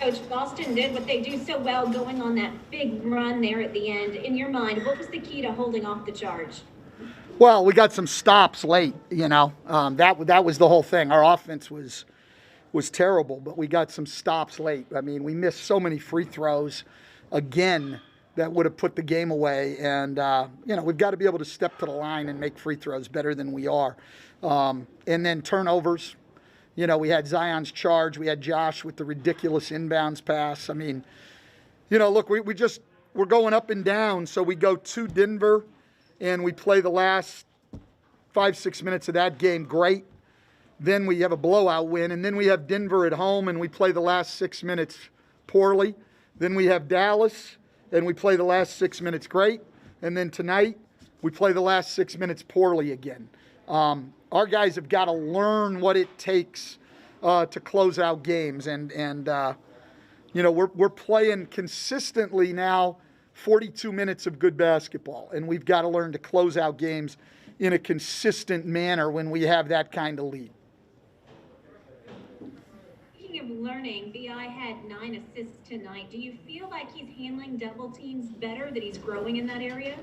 Coach, Boston did what they do so well, going on that big run there at the end. In your mind, what was the key to holding off the charge? Well, we got some stops late, you know. That was the whole thing. Our offense was terrible, but we got some stops late. I mean, we missed so many free throws again that would have put the game away. And, you know, we've got to be able to step to the line and make free throws better than we are. And then turnovers. You know, we had Zion's charge. We had Josh with the ridiculous inbounds pass. I mean, you know, look, we're going up and down. So we go to Denver and we play the last 5-6 minutes of that game great. Then we have a blowout win. And then we have Denver at home and we play the last 6 minutes poorly. Then we have Dallas and we play the last 6 minutes great. And then tonight we play the last 6 minutes poorly again. Our guys have got to learn what it takes to close out games. And you know, we're playing consistently now 42 minutes of good basketball. And we've got to learn to close out games in a consistent manner when we have that kind of lead. Speaking of learning, B.I. had 9 assists tonight. Do you feel like he's handling double teams better, that he's growing in that area?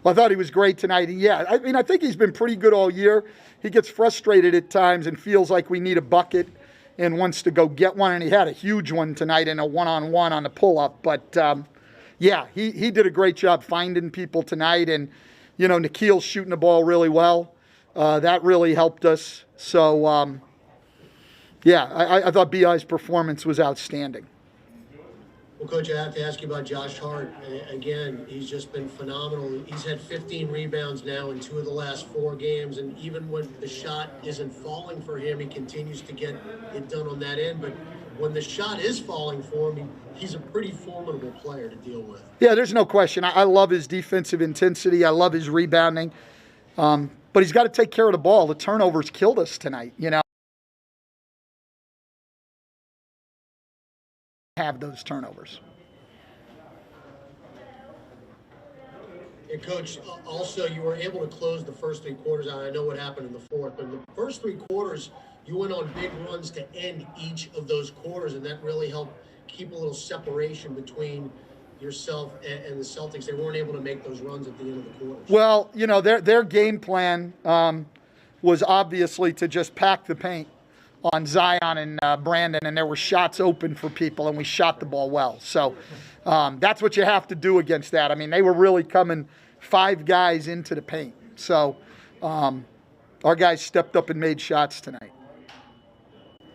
Well, I thought he was great tonight. Yeah, I mean, I think he's been pretty good all year. He gets frustrated at times and feels like we need a bucket and wants to go get one. And he had a huge one tonight in a one-on-one on the pull-up. But, yeah, he did a great job finding people tonight. And, you know, Nikhil's shooting the ball really well. That really helped us. So, yeah, I thought B.I.'s performance was outstanding. Well, Coach, I have to ask you about Josh Hart. Again, he's just been phenomenal. He's had 15 rebounds now in 2 of the last 4 games, and even when the shot isn't falling for him, he continues to get it done on that end. But when the shot is falling for him, he's a pretty formidable player to deal with. Yeah, there's no question. I love his defensive intensity. I love his rebounding. But he's got to take care of the ball. The turnovers killed us tonight, you know. Have those turnovers. And Coach, also you were able to close the first 3 quarters out. I know what happened in the fourth, but in the first 3 quarters, you went on big runs to end each of those quarters, and that really helped keep a little separation between yourself and the Celtics. They weren't able to make those runs at the end of the quarters. Well, you know, their game plan was obviously to just pack the paint on Zion and Brandon, and there were shots open for people, and we shot the ball well. So that's what you have to do against that. I mean, they were really coming 5 guys into the paint. So our guys stepped up and made shots tonight.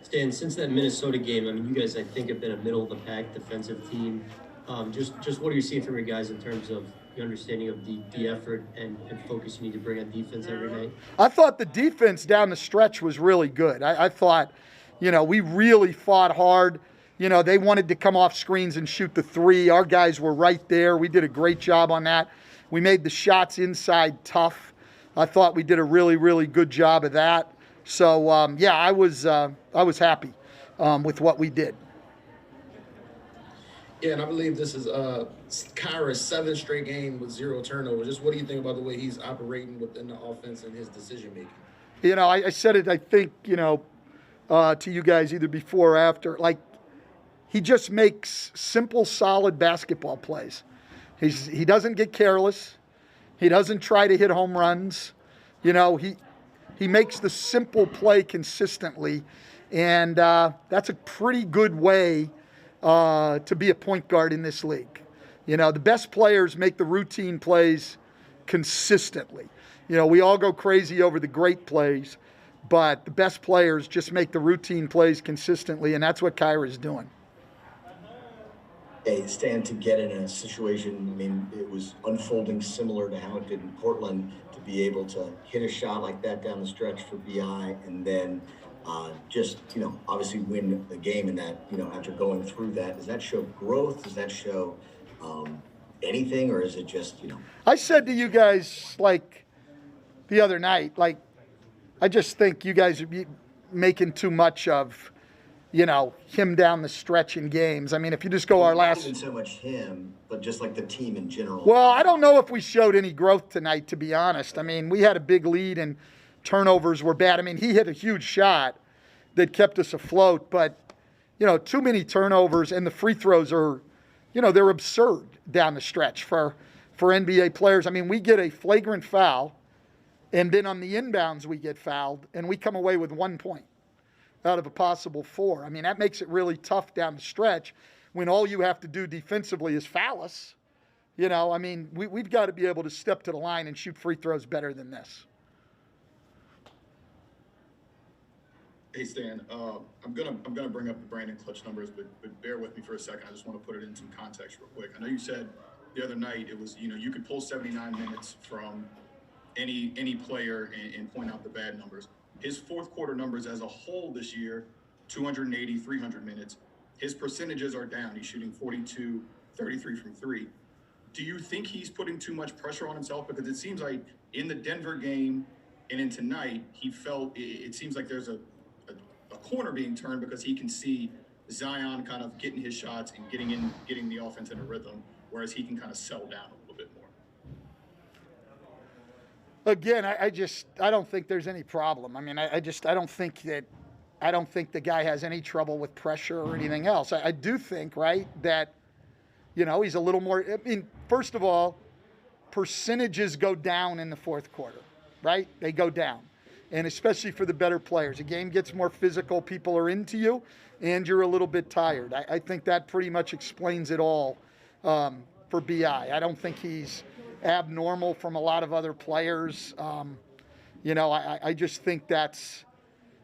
Stan, since that Minnesota game, I mean, you guys, I think, have been a middle-of-the-pack defensive team. Just what are you seeing from your guys in terms of your understanding of the effort and focus you need to bring on defense every night? I thought the defense down the stretch was really good. I thought, you know, we really fought hard. You know, they wanted to come off screens and shoot the 3. Our guys were right there. We did a great job on that. We made the shots inside tough. I thought we did a really, really good job of that. So, yeah, I was happy with what we did. Yeah, and I believe this is Kyra's 7th straight game with 0 turnovers. Just what do you think about the way he's operating within the offense and his decision-making? You know, I said it, I think, you know, to you guys either before or after. Like, he just makes simple, solid basketball plays. He doesn't get careless. He doesn't try to hit home runs. You know, he makes the simple play consistently, and that's a pretty good way to be a point guard in this league. You know, the best players make the routine plays consistently. You know, we all go crazy over the great plays, but the best players just make the routine plays consistently, and that's what Kyra's doing. Hey, Stan, to get in a situation, I mean, it was unfolding similar to how it did in Portland, to be able to hit a shot like that down the stretch for BI and then just, you know, obviously win the game in that, you know, after going through that. Does that show growth? Does that show anything, or is it just, you know? I said to you guys, like, the other night, like, I just think you guys are making too much of, you know, him down the stretch in games. I mean, if you just go our last... Not even so much him, but just like the team in general. Well, I don't know if we showed any growth tonight, to be honest. I mean, we had a big lead and turnovers were bad. I mean, he hit a huge shot that kept us afloat, but, too many turnovers, and the free throws are, they're absurd down the stretch for NBA players. I mean, we get a flagrant foul, and then on the inbounds we get fouled, and we come away with 1 point out of a possible 4. I mean, that makes it really tough down the stretch when all you have to do defensively is foul us. I mean, we've got to be able to step to the line and shoot free throws better than this. Hey Stan, I'm gonna bring up the Brandon clutch numbers, but bear with me for a second. I just want to put it in some context real quick. I know you said the other night it was you could pull 79 minutes from any player and point out the bad numbers. His fourth quarter numbers as a whole this year, 280, 300 minutes. His percentages are down. He's shooting 42, 33 from 3. Do you think he's putting too much pressure on himself? Because it seems like in the Denver game and in tonight, he felt it seems like there's a corner being turned because he can see Zion kind of getting his shots and getting the offense in a rhythm, whereas he can kind of settle down a little bit more. Again, I don't think there's any problem. I mean, I don't think the guy has any trouble with pressure or anything else. I do think, right, that, he's a little more, I mean, first of all, percentages go down in the fourth quarter, right? They go down. And especially for the better players. The game gets more physical, people are into you, and you're a little bit tired. I think that pretty much explains it all for B.I. I don't think he's abnormal from a lot of other players. I just think that's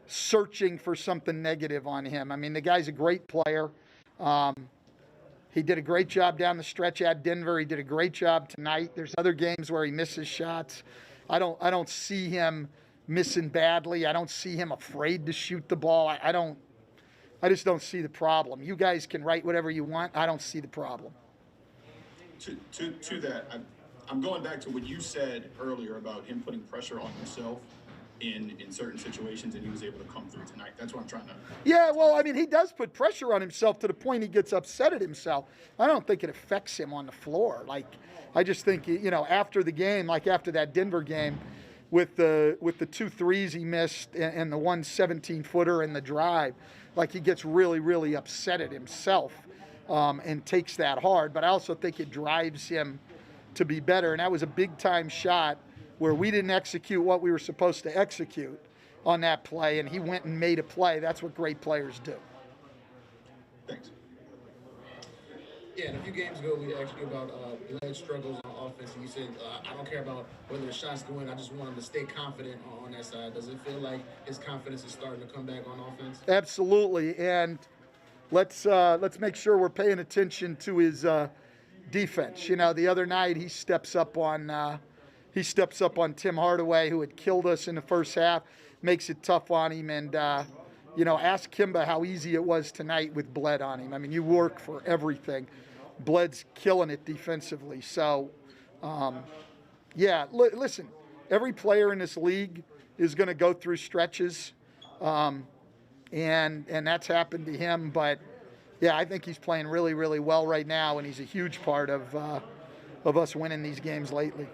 searching for something negative on him. I mean, the guy's a great player. He did a great job down the stretch at Denver. He did a great job tonight. There's other games where he misses shots. I don't see him missing badly. I don't see him afraid to shoot the ball. I just don't see the problem. You guys can write whatever you want. I don't see the problem. To that, I'm going back to what you said earlier about him putting pressure on himself in certain situations, and he was able to come through tonight. That's what I'm trying to. Yeah, well, I mean, he does put pressure on himself to the point he gets upset at himself. I don't think it affects him on the floor. I just think, after the game, like after that Denver game, with the 2 threes he missed and the 1 17-footer and the drive, he gets really, really upset at himself and takes that hard. But I also think it drives him to be better. And that was a big-time shot where we didn't execute what we were supposed to execute on that play, and he went and made a play. That's what great players do. Thanks. Yeah, and a few games ago, we asked you about Bled's struggles on offense, and you said, I don't care about whether the shots go in, I just want him to stay confident on that side. Does it feel like his confidence is starting to come back on offense? Absolutely, and let's make sure we're paying attention to his defense. The other night he steps up on Tim Hardaway, who had killed us in the first half, makes it tough on him, and ask Kimba how easy it was tonight with Bled on him. I mean, you work for everything. Bled's killing it defensively. So, listen, every player in this league is going to go through stretches, and that's happened to him. But, yeah, I think he's playing really, really well right now, and he's a huge part of us winning these games lately.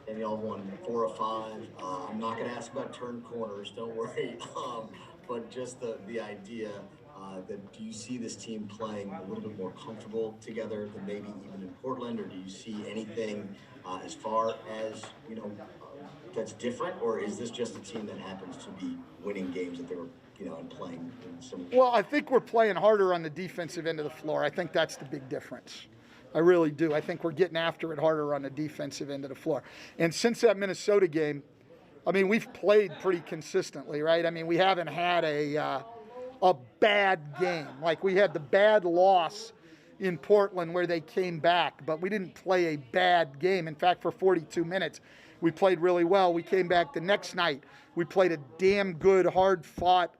And y'all won 4 of 5. I'm not going to ask about turn corners, don't worry. But just the idea that do you see this team playing a little bit more comfortable together than maybe even in Portland, or do you see anything as far as, that's different, or is this just a team that happens to be winning games that they were, and playing in some? Well, I think we're playing harder on the defensive end of the floor. I think that's the big difference. I really do. I think we're getting after it harder on the defensive end of the floor. And since that Minnesota game, I mean, we've played pretty consistently, right? I mean, we haven't had a bad game. Like, we had the bad loss in Portland where they came back, but we didn't play a bad game. In fact, for 42 minutes, we played really well. We came back the next night. We played a damn good, hard-fought,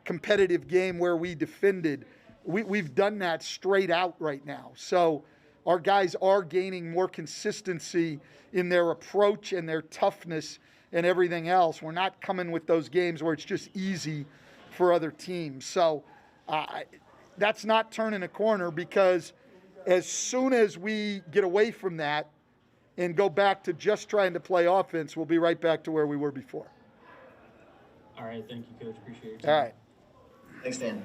competitive game where we defended. We've done that straight out right now. So our guys are gaining more consistency in their approach and their toughness and everything else. We're not coming with those games where it's just easy for other teams. So that's not turning a corner, because as soon as we get away from that and go back to just trying to play offense, we'll be right back to where we were before. All right. Thank you, Coach. Appreciate it. All right. Thanks, Dan.